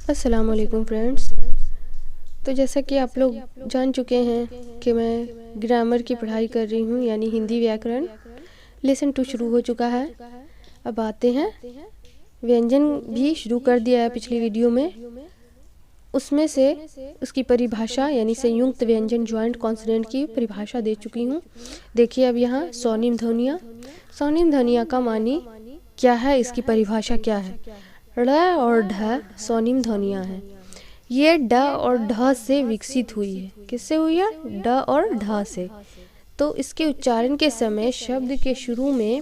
अस्सलाम वालेकुम फ्रेंड्स। तो जैसा कि आप लोग जान चुके हैं कि मैं ग्रामर की पढ़ाई कर रही हूँ, यानी हिंदी व्याकरण। लेसन 2 शुरू हो चुका है। अब आते हैं, व्यंजन भी शुरू कर दिया है पिछली वीडियो में। उसमें से उसकी परिभाषा यानी संयुक्त व्यंजन जॉइंट कॉन्सोनेंट की परिभाषा दे चुकी हूँ। देखिए अब यहाँ स्वनिम ध्वनियाँ। स्वनिम ध्वनियाँ का मानी क्या है, इसकी परिभाषा क्या है। ड़ और ढ स्वनिम ध्वनियाँ हैं। ये ड और ढ से विकसित हुई है। किससे हुई है? ड और ढ से। तो इसके उच्चारण के समय शब्द के शुरू में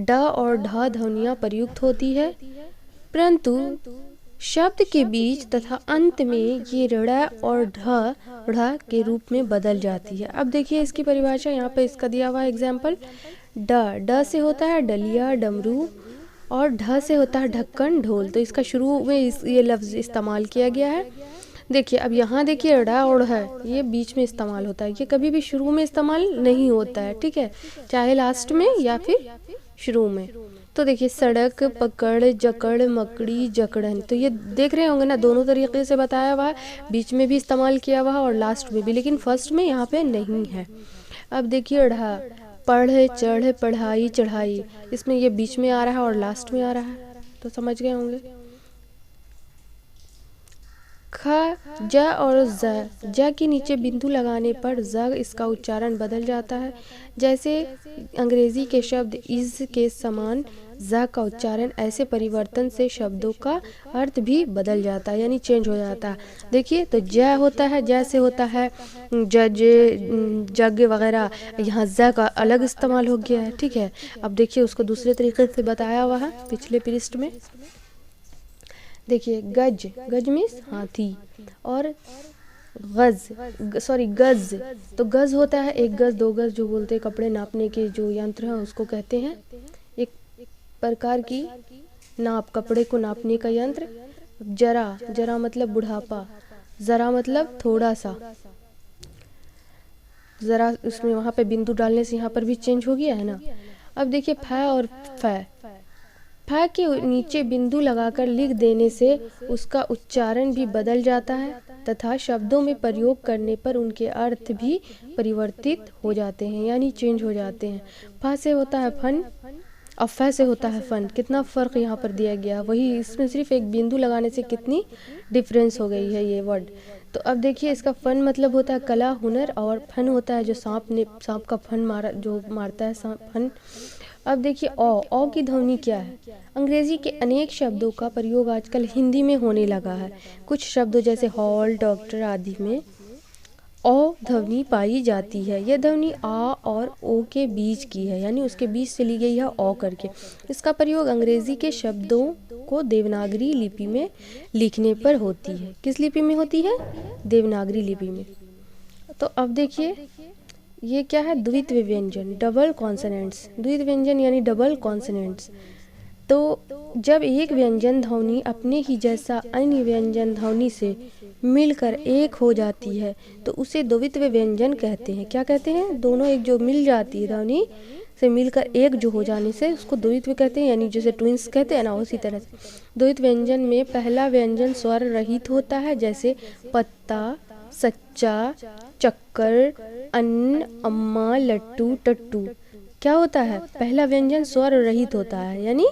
ड और ढ ध्वनियाँ प्रयुक्त होती है, परंतु शब्द के बीच तथा अंत में ये ड़ और ढ के रूप में बदल जाती है। अब देखिए इसकी परिभाषा, यहाँ पे इसका दिया हुआ एग्जाम्पल। ड से होता है डलिया डमरू, और ढ से होता है ढक्कन ढोल। तो इसका शुरू में ये लफ्ज़ इस्तेमाल किया गया है। देखिए अब यहाँ देखिए ड़ और है, ये बीच में इस्तेमाल होता है, ये कभी भी शुरू में इस्तेमाल नहीं होता है, ठीक है, चाहे लास्ट में या फिर शुरू में। तो देखिए सड़क, पकड़, जकड़, मकड़ी, जकड़न। तो ये देख रहे होंगे ना, दोनों तरीके से बताया हुआ है, बीच में भी इस्तेमाल किया हुआ है और लास्ट में भी, लेकिन फर्स्ट में यहाँ पे नहीं है। अब देखिए ढ़, पढ़, चढ़, पढ़ाई, चढ़ाई। इसमें ये बीच में आ रहा है और लास्ट में आ रहा है, तो समझ गए होंगे। ख, ज और ज के नीचे बिंदु लगाने पर ज इसका उच्चारण बदल जाता है। जैसे अंग्रेजी के शब्द इज के समान ज का उच्चारण, ऐसे परिवर्तन से शब्दों का अर्थ भी बदल जाता है, यानी चेंज हो जाता है। देखिए तो ज होता है, जैसे होता है जज, जग वगैरह, यहाँ ज का अलग इस्तेमाल हो गया है, ठीक है। अब देखिए उसको दूसरे तरीके से बताया हुआ है पिछले पृष्ठ में। देखिए गज, गज मीन्स हाथी, और गज, तो गज होता है 1 गज 2 गज, जो बोलते हैं कपड़े नापने के जो यंत्र है उसको कहते हैं, एक प्रकार की नाप, कपड़े को नापने का यंत्र। जरा, जरा मतलब बुढ़ापा, जरा मतलब थोड़ा सा, जरा उसमें वहाँ पे बिंदु डालने से यहाँ पर भी चेंज हो गया है ना। अब देखिए फ और फ, फ के नीचे बिंदु लगाकर लिख देने से उसका उच्चारण भी बदल जाता है तथा शब्दों में प्रयोग करने पर उनके अर्थ भी परिवर्तित हो जाते हैं, यानी चेंज हो जाते हैं। फ से होता है फन और फ से होता है फन। कितना फ़र्क यहाँ पर दिया गया, वही इसमें सिर्फ एक बिंदु लगाने से कितनी डिफरेंस हो गई है ये वर्ड। तो अब देखिए इसका फन मतलब होता है कला, हुनर, और फन होता है जो सांप का फन मारता है फन। अब देखिए औ की ध्वनि क्या है। अंग्रेजी के अनेक शब्दों का प्रयोग आजकल हिंदी में होने लगा है। कुछ शब्दों जैसे हॉल, डॉक्टर आदि में औ ध्वनि पाई जाती है। यह ध्वनि आ और ओ के बीच की है, यानी उसके बीच से ली गई है औ करके। इसका प्रयोग अंग्रेजी के शब्दों को देवनागरी लिपि में लिखने पर होती है। किस लिपि में होती है? देवनागरी लिपि में। तो अब देखिए ये क्या है? द्वित्व व्यंजन, डबल कॉन्सोनेंट्स। द्वित्व व्यंजन यानी डबल कॉन्सोनेंट्स। तो जब एक व्यंजन ध्वनि अपने ही जैसा अन्य व्यंजन ध्वनि से मिलकर एक हो जाती है तो उसे द्वित्व व्यंजन कहते हैं। क्या कहते हैं? दोनों एक जो मिल जाती है ध्वनि से मिलकर एक जो हो जाने से उसको द्वित्व कहते हैं, यानी जैसे ट्विंस कहते हैं ना, उसी तरह से। द्वित्व व्यंजन में पहला व्यंजन स्वर रहित होता है, जैसे पत्ता, सच्चा, चक्कर, अन्न, अम्मा, लट्टू, टट्टू। क्या होता है? पहला व्यंजन स्वर रहित होता है, यानी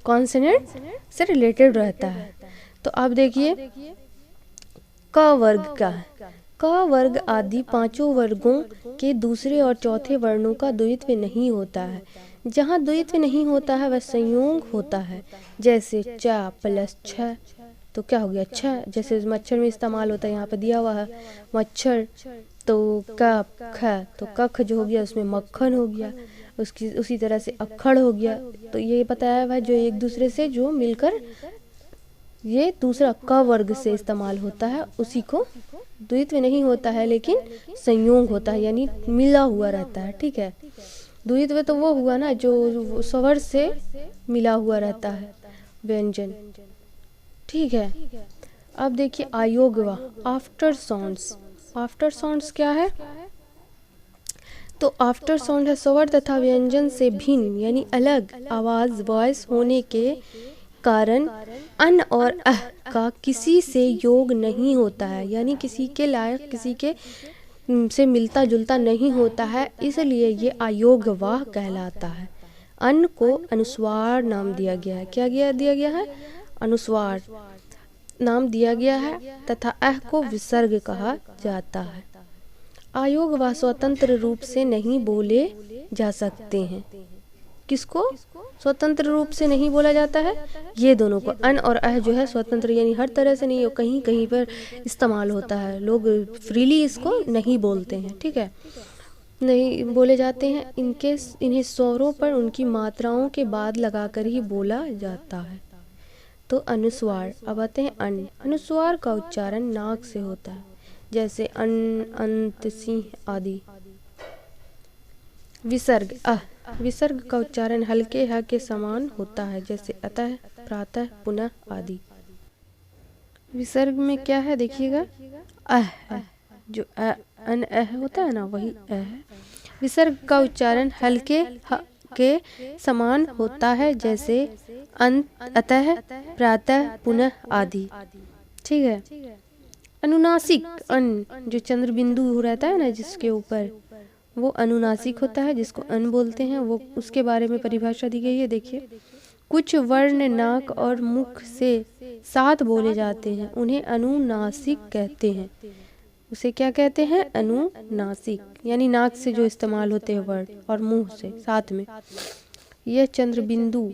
कॉन्सोनेंट से रिलेटेड रहता है। तो अब देखिए क वर्ग का है। क वर्ग आदि 5 वर्गों के दूसरे और चौथे वर्णों का द्वित्व नहीं होता है। जहाँ द्वित्व नहीं होता है वह संयोग होता है, जैसे चा प्लस छ, तो क्या हो गया? छ। जैसे मच्छर में इस्तेमाल होता है, यहाँ पे दिया हुआ है मच्छर। तो क, तो कख जो हो गया उसमें मक्खन हो गया, उसी तरह से अक्खड़ हो गया। तो ये बताया हुआ है जो एक दूसरे से जो मिलकर ये दूसरा क वर्ग से इस्तेमाल होता है, उसी को द्वित्व नहीं होता है लेकिन संयोग होता है, यानी मिला हुआ रहता है, ठीक है। द्वित्व तो वो हुआ ना जो स्वर से मिला हुआ रहता है व्यंजन, ठीक है। अब देखिए अयोगवा, आफ्टर साउंड्स। आफ्टर साउंड्स क्या है? तो आफ्टर साउंड है स्वर तथा व्यंजन से भिन्न यानी अलग आवाज़, वॉइस होने के कारण अन और अह का किसी से योग नहीं होता है, यानी किसी के लायक, किसी के से मिलता जुलता नहीं होता है, इसलिए ये अयोग्यवाह कहलाता है। अन को अनुस्वार नाम दिया गया है। क्या दिया गया है? अनुस्वार नाम दिया गया है तथा अह को विसर्ग कहा जाता है। अयोग्यवाह स्वतंत्र रूप से नहीं बोले जा सकते हैं। किसको स्वतंत्र रूप से नहीं बोला जाता है? ये दोनों को। अन और अह जो है स्वतंत्र, यानी हर तरह से नहीं, कहीं कहीं पर इस्तेमाल होता है, लोग फ्रीली इसको नहीं बोलते हैं, ठीक है, नहीं बोले जाते हैं। इन्हें स्वरों पर उनकी मात्राओं के बाद लगाकर ही बोला जाता है। तो अनुस्वार। अब आते हैं अन। अनुस्वार का उच्चारण नाक से होता है, जैसे अन, अंत, सिंह आदि। विसर्ग। अह। विसर्ग का उच्चारण हल्के ह के समान होता है, जैसे अतः, प्रातः, पुनः आदि। विसर्ग में क्या है देखिएगा, अह है, जो अन अह होता है ना, वही अह है। विसर्ग का उच्चारण हल्के ह के समान होता है, जैसे अंत, अतः, प्रातः, पुनः आदि, ठीक है। अनुनासिक। अन जो चंद्र बिंदु रहता है ना जिसके ऊपर, वो अनुनासिक होता है, जिसको अन बोलते हैं। वो उसके बारे में परिभाषा दी गई है, देखिए। कुछ वर्ण नाक और मुख से साथ बोले जाते हैं, उन्हें अनुनासिक कहते हैं। उसे क्या कहते हैं? अनुनासिक, यानी नाक से जो इस्तेमाल होते हैं वर्ड और मुंह से साथ में। यह चंद्र बिंदु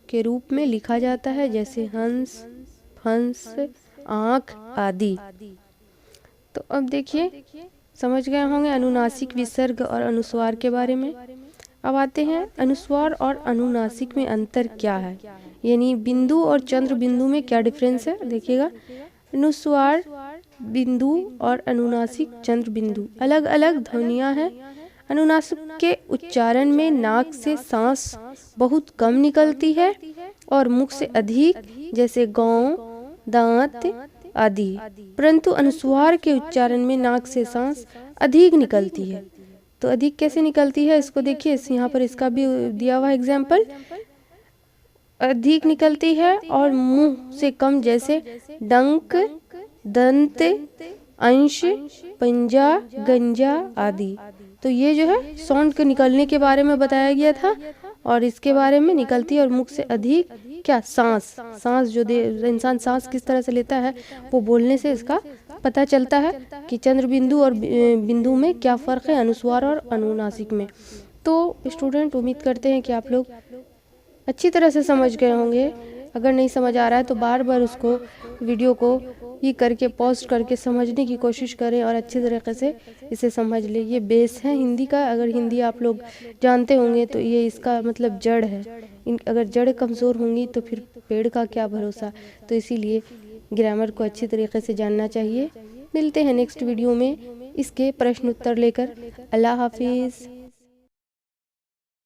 के रूप में लिखा जाता है, जैसे हंस, हंस, आँख आदि। तो अब देखिए, समझ गए होंगे अनुनासिक, विसर्ग और अनुस्वार के बारे में। अब आते हैं अनुस्वार और अनुनासिक में अंतर क्या है, यानी बिंदु और चंद्र बिंदु में क्या डिफरेंस है, देखिएगा। अनुस्वार बिंदु और अनुनासिक चंद्र बिंदु अलग अलग ध्वनियाँ हैं। अनुनासिक के उच्चारण में नाक से सांस बहुत कम निकलती है और मुख से अधिक, जैसे गौ, दांत आदि। परंतु अनुस्वार के उच्चारण में नाक से सांस अधिक निकलती है। तो अधिक कैसे निकलती है, इसको देखिए, यहाँ पर इसका भी दिया हुआ एग्जाम्पल। अधिक निकलती है और मुंह से कम, जैसे डंक, दंत, अंश, पंजा, गंजा आदि। तो ये जो है साउंड के निकलने के बारे में बताया गया था, और इसके बारे में निकलती है और मुख से अधिक क्या, सांस जो इंसान सांस किस तरह से लेता है, वो बोलने से इसका पता चलता है कि चंद्र बिंदु और बिंदु में क्या फ़र्क है, अनुस्वार और अनुनासिक में। तो स्टूडेंट, उम्मीद करते हैं कि आप लोग अच्छी तरह से समझ गए होंगे। अगर नहीं समझ आ रहा है तो बार बार उसको, वीडियो को ये करके पॉज करके समझने की कोशिश करें और अच्छी तरीके से इसे समझ लें। ये बेस है हिंदी का। अगर हिंदी आप लोग जानते होंगे तो ये इसका मतलब जड़ है। अगर जड़ कमज़ोर होंगी तो फिर पेड़ का क्या भरोसा। तो इसीलिए ग्रामर को अच्छी तरीके से जानना चाहिए। मिलते हैं नेक्स्ट वीडियो में इसके प्रश्न उत्तर लेकर। अल्लाह हाफिज़।